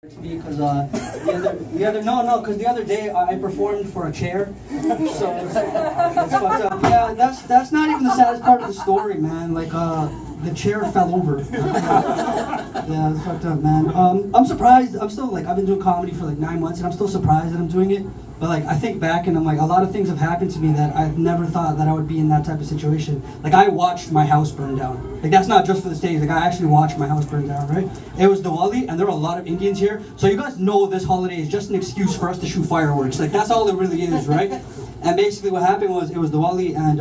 Because the other day I performed for a chair, so it's fucked up. Yeah, that's not even the saddest part of the story, man. Like the chair fell over. Yeah, it's fucked up, man. I'm surprised. I'm still like I've been doing comedy for like 9 months, and I'm still surprised that I'm doing it. But like I think back and I'm like a lot of things have happened to me that I've never thought that I would be in that type of situation. Like I watched my house burn down. Like that's not just for the stage. Like I actually watched my house burn down. Right? It was Diwali, and there were a lot of Indians here. So you guys know this holiday is just an excuse for us to shoot fireworks. Like that's all it really is, right? And basically what happened was it was Diwali, and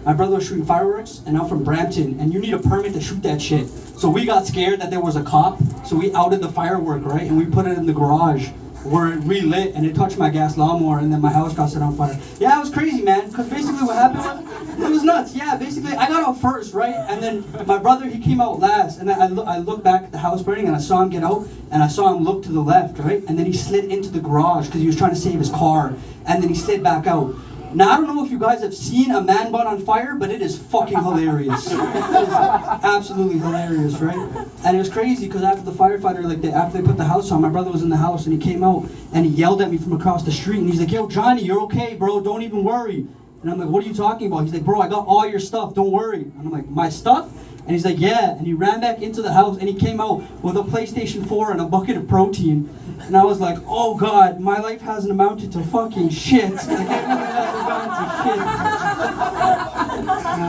my brother was shooting fireworks, and I'm from Brampton, and you need a permit to shoot that shit. So we got scared that there was a cop, so we outed the firework, right? And we put it in the garage where it relit, and it touched my gas lawnmower, and then my house got set on fire. Yeah, it was crazy, man, because basically what happened was, it was nuts. Yeah, basically I got out first, right? And then my brother, he came out last, and I looked back at the house burning, and I saw him get out, and I saw him look to the left, right? And then he slid into the garage because he was trying to save his car, and then he slid back out. Now, I don't know if you guys have seen a man bun on fire, but it is fucking hilarious. It is absolutely hilarious, right? And it was crazy because after the firefighter, after they put the house on, my brother was in the house and he came out and he yelled at me from across the street and he's like, "Yo, Johnny, you're okay, bro. Don't even worry." And I'm like, "What are you talking about?" He's like, "Bro, I got all your stuff. Don't worry." And I'm like, "My stuff?" And he's like, "Yeah." And he ran back into the house and he came out with a PlayStation 4 and a bucket of protein. And I was like, "Oh God, my life hasn't amounted to fucking shit." Like, it really hasn't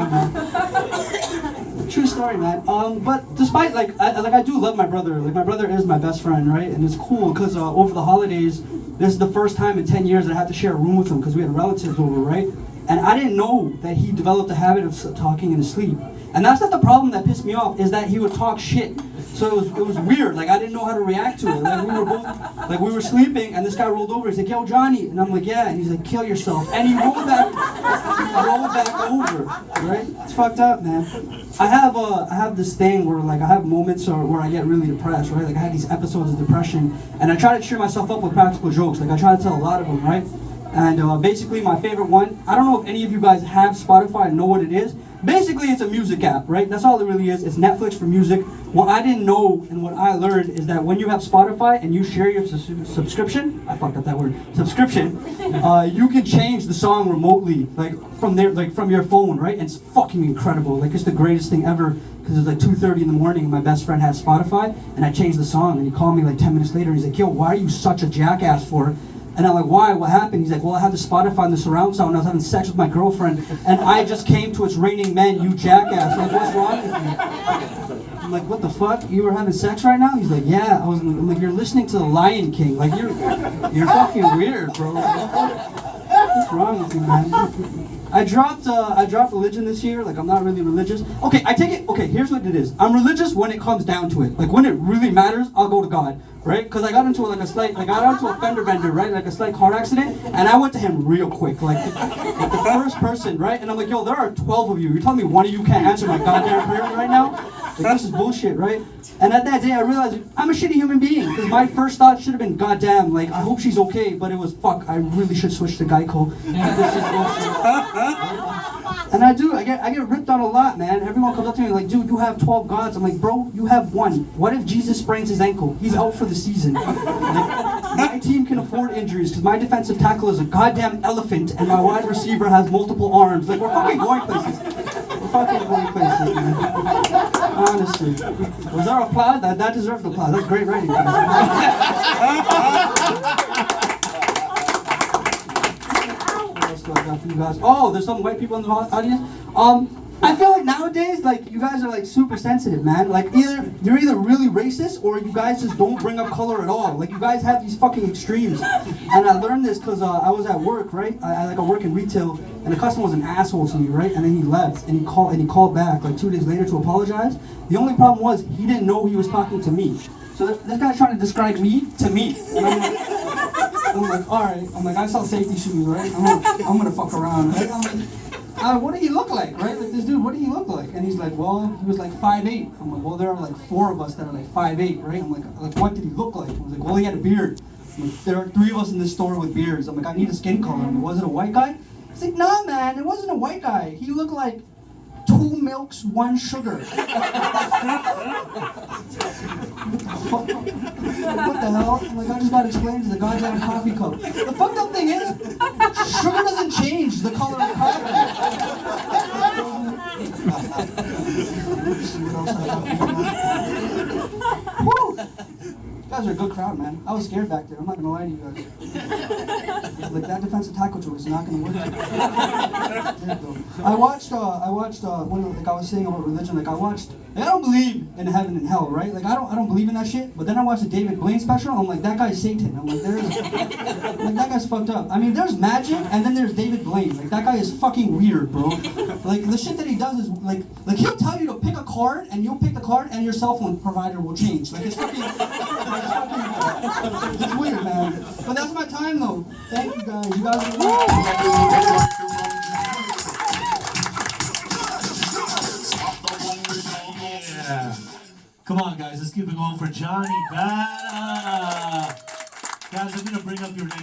amounted to shit. True story, man. But despite I do love my brother. Like my brother is my best friend, right? And it's cool because over the holidays, this is the first time in 10 years that I had to share a room with him because we had relatives over, right? And I didn't know that he developed a habit of talking in his sleep. And that's not the problem that pissed me off, is that he would talk shit. So it was weird. Like I didn't know how to react to it. Like we were sleeping, and this guy rolled over. He's like, "Yo, Johnny," and I'm like, "Yeah." And he's like, "Kill yourself." And he rolled back over. Right? It's fucked up, man. I have this thing where like I have moments where I get really depressed, right? Like I have these episodes of depression, and I try to cheer myself up with practical jokes. Like I try to tell a lot of them, right? And basically my favorite one, I don't know if any of you guys have Spotify and know what it is. Basically it's a music app, right? That's all it really is. It's Netflix for music. What I didn't know and what I learned is that when you have Spotify and you share your subscription, I fucked up that word, subscription, you can change the song remotely, from your phone, right? And it's fucking incredible. Like it's the greatest thing ever. Because it was like 2:30 in the morning and my best friend had Spotify and I changed the song and he called me like 10 minutes later and he's like, "Yo, why are you such a jackass for?" And I'm like, "Why? What happened?" He's like, "Well, I had the Spotify and the surround sound and I was having sex with my girlfriend and I just came to It's Raining Men, you jackass. Like, what's wrong with you?" I'm like, "What the fuck? You were having sex right now?" He's like, "Yeah." I'm like, "You're listening to The Lion King. Like, you're fucking weird, bro. What's wrong with you, man?" I dropped religion this year. Like I'm not really religious. Okay, I take it. Okay, here's what it is. I'm religious when it comes down to it. Like when it really matters, I'll go to God, right? Because I got into a fender bender, right? Like a slight car accident, and I went to him real quick, like the first person, right? And I'm like, "Yo, there are 12 of you. You're telling me one of you can't answer my goddamn prayer right now? Like this is bullshit, right?" And at that day, I realized I'm a shitty human being. Because my first thought should have been, "Goddamn, like I hope she's okay." But it was, "Fuck, I really should switch to Geico." This is bullshit. And I get ripped on a lot, man. Everyone comes up to me like, "Dude, you have 12 gods." I'm like, "Bro, you have one. What if Jesus sprains his ankle? He's out for the season." Like, my team can afford injuries because my defensive tackle is a goddamn elephant and my wide receiver has multiple arms. Like, we're fucking going places. We're fucking going places, man. Honestly. Was there applause? That deserved applause. That's great writing, guys. Oh, there's some white people in the audience. I feel like nowadays, like you guys are like super sensitive, man. Like you're either really racist or you guys just don't bring up color at all. Like you guys have these fucking extremes. And I learned this because I was at work, right? I work in retail, and the customer was an asshole to me, right? And then he left, and he called back like 2 days later to apologize. The only problem was he didn't know he was talking to me. So this guy's trying to describe me to me. And I'm like, all right. I'm like, I sell safety shoes, right? I'm gonna fuck around, right? I'm like, "What did he look like, right? Like this dude, what did he look like?" And he's like, "Well, he was like 5'8". I'm like, "Well, there are like 4 of us that are like 5'8", right?" I'm like, "What did he look like?" I was like, "Well, he had a beard." I'm like, "There are 3 of us in this store with beards." I'm like, "I need a skin color." I'm like, "Was it a white guy?" He's like, "Nah, man, it wasn't a white guy. He looked like 2 milks, 1 sugar." What the hell? I'm like, I just got to explain to the goddamn coffee cup. The fucked up thing is, sugar doesn't change the color of coffee. Woo! You guys are a good crowd, man. I was scared back there. I'm not gonna lie to you guys. Like that defensive tackle joke is not gonna work. I watched when like I was saying about religion. Like I don't believe in heaven and hell, right? Like I don't believe in that shit. But then I watched the David Blaine special. I'm like, that guy's Satan. I'm like, that guy's fucked up. I mean, there's magic, and then there's David Blaine. Like that guy is fucking weird, bro. Like the shit that he does is like he'll tell you to pick a card, and you'll pick the card, and your cell phone provider will change. Like it's fucking. It's weird, man. But that's my time, though. Thank you guys. You guys are Yeah. Come on, guys. Let's keep it going for Johnny Batta. Guys, I'm going to bring up your next.